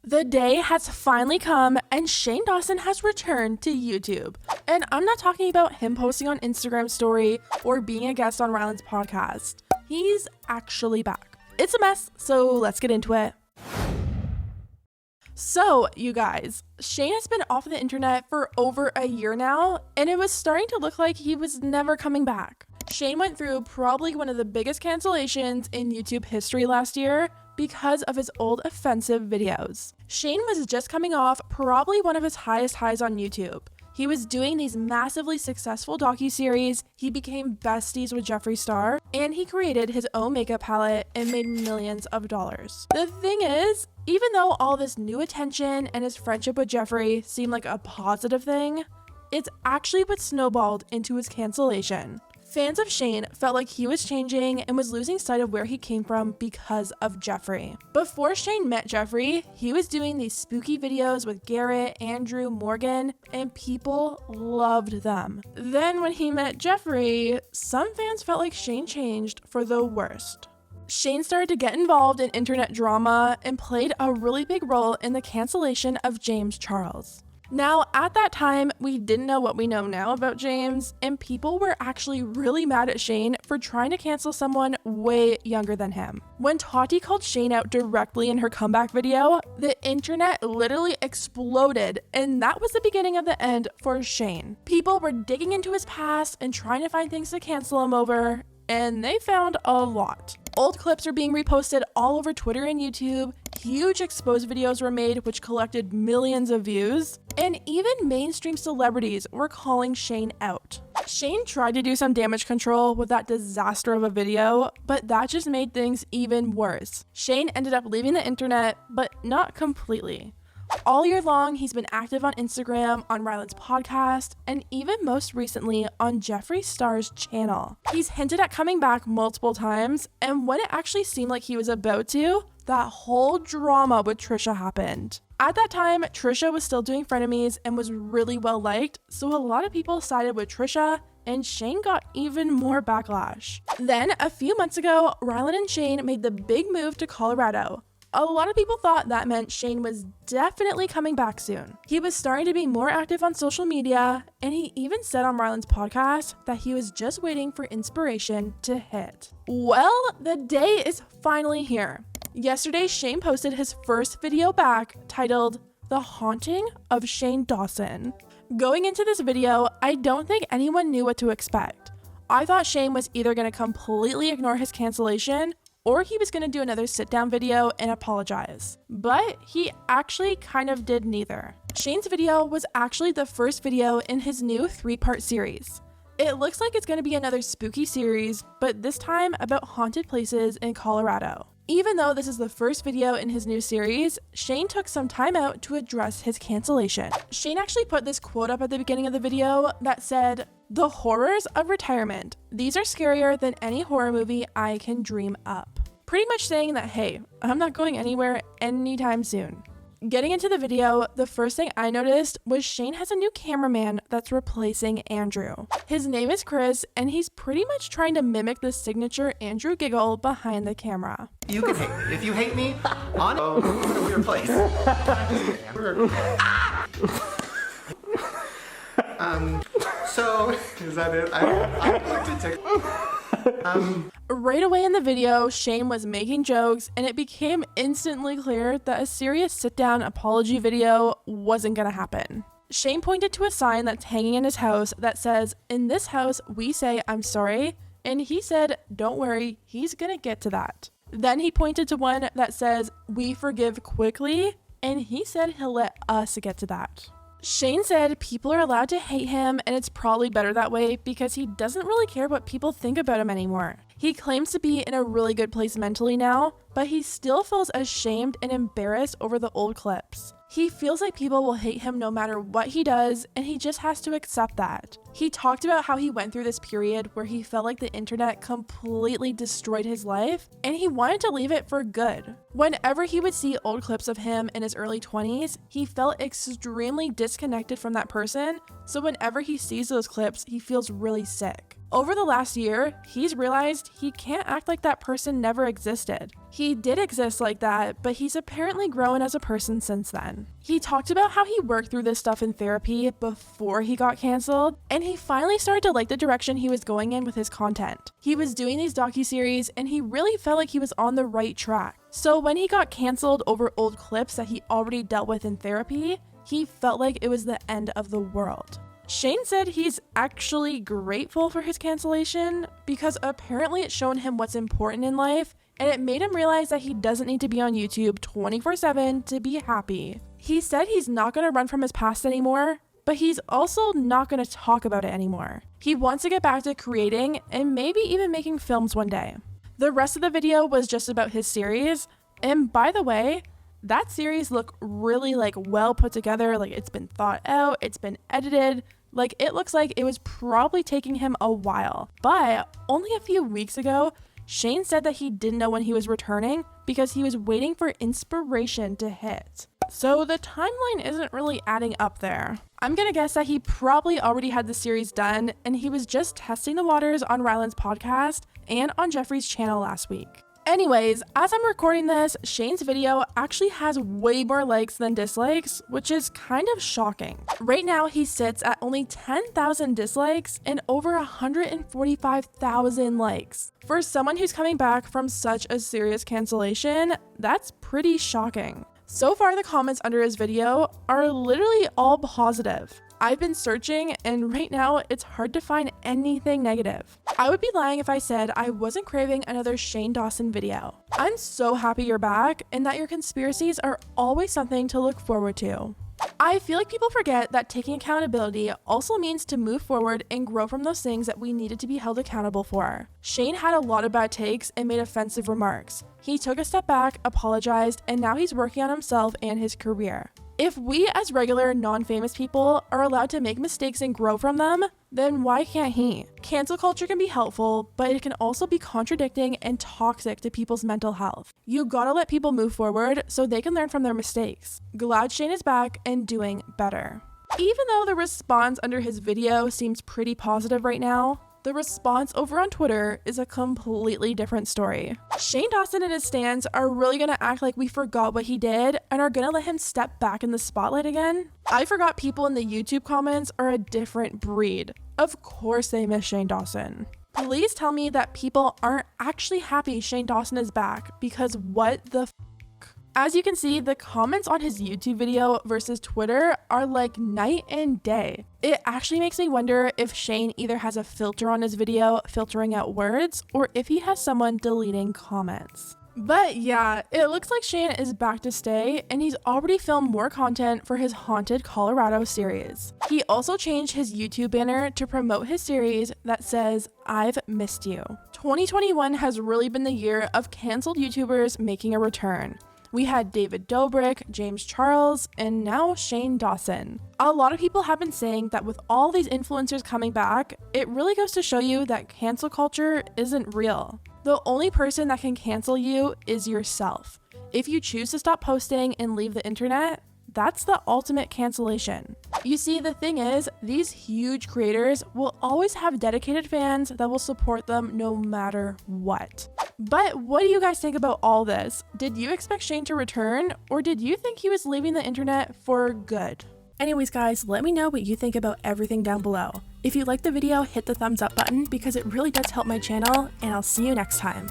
The day has finally come and Shane Dawson has returned to YouTube. And I'm not talking about him posting on Instagram story or being a guest on Ryland's podcast. He's actually back. It's a mess, so let's get into it. So, you guys, Shane has been off the internet for over a year now, and it was starting to look like he was never coming back. Shane went through probably one of the biggest cancellations in YouTube history last year because of his old offensive videos. Shane was just coming off probably one of his highest highs on YouTube. He was doing these massively successful docuseries, he became besties with Jeffree Star, and he created his own makeup palette and made millions of dollars. The thing is, even though all this new attention and his friendship with Jeffree seemed like a positive thing, it's actually what snowballed into his cancellation. Fans of Shane felt like he was changing and was losing sight of where he came from because of Jeffree. Before Shane met Jeffree, he was doing these spooky videos with Garrett, Andrew, Morgan, and people loved them. Then when he met Jeffree, some fans felt like Shane changed for the worst. Shane started to get involved in internet drama and played a really big role in the cancellation of James Charles. Now, at that time, we didn't know what we know now about James, and people were actually really mad at Shane for trying to cancel someone way younger than him. When Tati called Shane out directly in her comeback video, the internet literally exploded, and that was the beginning of the end for Shane. People were digging into his past and trying to find things to cancel him over, and they found a lot. Old clips are being reposted all over Twitter and YouTube, huge exposed videos were made which collected millions of views, and even mainstream celebrities were calling Shane out. Shane tried to do some damage control with that disaster of a video, but that just made things even worse. Shane ended up leaving the internet, but not completely. All year long, he's been active on Instagram, on Ryland's podcast, and even most recently on Jeffree Star's channel. He's hinted at coming back multiple times, and when it actually seemed like he was about to, that whole drama with Trisha happened. At that time, Trisha was still doing frenemies and was really well liked, so a lot of people sided with Trisha, and Shane got even more backlash. Then, a few months ago, Ryland and Shane made the big move to Colorado. A lot of people thought that meant Shane was definitely coming back soon. He was starting to be more active on social media, and he even said on Ryland's podcast that he was just waiting for inspiration to hit. Well, the day is finally here. Yesterday, Shane posted his first video back titled, "The Haunting of Shane Dawson." Going into this video, I don't think anyone knew what to expect. I thought Shane was either going to completely ignore his cancellation, or he was going to do another sit-down video and apologize. But he actually kind of did neither. Shane's video was actually the first video in his new 3-part series. It looks like it's going to be another spooky series, but this time about haunted places in Colorado. Even though this is the first video in his new series, Shane took some time out to address his cancellation. Shane actually put this quote up at the beginning of the video that said, "The horrors of retirement. These are scarier than any horror movie I can dream up." Pretty much saying that, hey, I'm not going anywhere anytime soon. Getting into the video, the first thing I noticed was Shane has a new cameraman that's replacing Andrew. His name is Chris, and he's pretty much trying to mimic the signature Andrew giggle behind the camera. You can hate me. If you hate me, I'm in a weird place. So, is that it? I'd like to take... Right away in the video, Shane was making jokes, and it became instantly clear that a serious sit-down apology video wasn't gonna happen. Shane pointed to a sign that's hanging in his house that says, "In this house, we say I'm sorry," and he said, "Don't worry, he's gonna get to that." Then he pointed to one that says, "We forgive quickly," and he said he'll let us get to that. Shane said people are allowed to hate him, and it's probably better that way because he doesn't really care what people think about him anymore. He claims to be in a really good place mentally now, but he still feels ashamed and embarrassed over the old clips. He feels like people will hate him no matter what he does, and he just has to accept that. He talked about how he went through this period where he felt like the internet completely destroyed his life, and he wanted to leave it for good. Whenever he would see old clips of him in his early 20s, he felt extremely disconnected from that person, so whenever he sees those clips, he feels really sick. Over the last year, he's realized he can't act like that person never existed. He did exist like that, but he's apparently grown as a person since then. He talked about how he worked through this stuff in therapy before he got canceled, and he finally started to like the direction he was going in with his content. He was doing these docuseries, and he really felt like he was on the right track. So when he got canceled over old clips that he already dealt with in therapy, he felt like it was the end of the world. Shane said he's actually grateful for his cancellation because apparently it's shown him what's important in life, and it made him realize that he doesn't need to be on YouTube 24/7 to be happy. He said he's not going to run from his past anymore, but he's also not going to talk about it anymore. He wants to get back to creating and maybe even making films one day. The rest of the video was just about his series, and by the way, that series looked really well put together, it's been thought out, it's been edited, it looks like it was probably taking him a while. But only a few weeks ago, Shane said that he didn't know when he was returning because he was waiting for inspiration to hit. So the timeline isn't really adding up there. I'm gonna guess that he probably already had the series done and he was just testing the waters on Ryland's podcast and on Jeffrey's channel last week. Anyways, as I'm recording this, Shane's video actually has way more likes than dislikes, which is kind of shocking. Right now, he sits at only 10,000 dislikes and over 145,000 likes. For someone who's coming back from such a serious cancellation, that's pretty shocking. So far, the comments under his video are literally all positive. I've been searching, and right now it's hard to find anything negative. I would be lying if I said I wasn't craving another Shane Dawson video. I'm so happy you're back and that your conspiracies are always something to look forward to. I feel like people forget that taking accountability also means to move forward and grow from those things that we needed to be held accountable for. Shane had a lot of bad takes and made offensive remarks. He took a step back, apologized, and now he's working on himself and his career. If we as regular non-famous people are allowed to make mistakes and grow from them, then why can't he? Cancel culture can be helpful, but it can also be contradicting and toxic to people's mental health. You gotta let people move forward so they can learn from their mistakes. Glad Shane is back and doing better. Even though the response under his video seems pretty positive right now, the response over on Twitter is a completely different story. Shane Dawson and his stans are really gonna act like we forgot what he did and are gonna let him step back in the spotlight again. I forgot people in the YouTube comments are a different breed. Of course they miss Shane Dawson. Please tell me that people aren't actually happy Shane Dawson is back, because what the f***? As you can see, the comments on his YouTube video versus Twitter are like night and day. It actually makes me wonder if Shane either has a filter on his video filtering out words, or if he has someone deleting comments. But yeah, it looks like Shane is back to stay, and he's already filmed more content for his Haunted Colorado series. He also changed his YouTube banner to promote his series that says, "I've missed you." 2021 has really been the year of canceled YouTubers making a return. We had David Dobrik, James Charles, and now Shane Dawson. A lot of people have been saying that with all these influencers coming back, it really goes to show you that cancel culture isn't real. The only person that can cancel you is yourself. If you choose to stop posting and leave the internet, that's the ultimate cancellation. You see, the thing is, these huge creators will always have dedicated fans that will support them no matter what. But what do you guys think about all this? Did you expect Shane to return, or did you think he was leaving the internet for good? Anyways guys, let me know what you think about everything down below. If you liked the video, hit the thumbs up button because it really does help my channel, and I'll see you next time.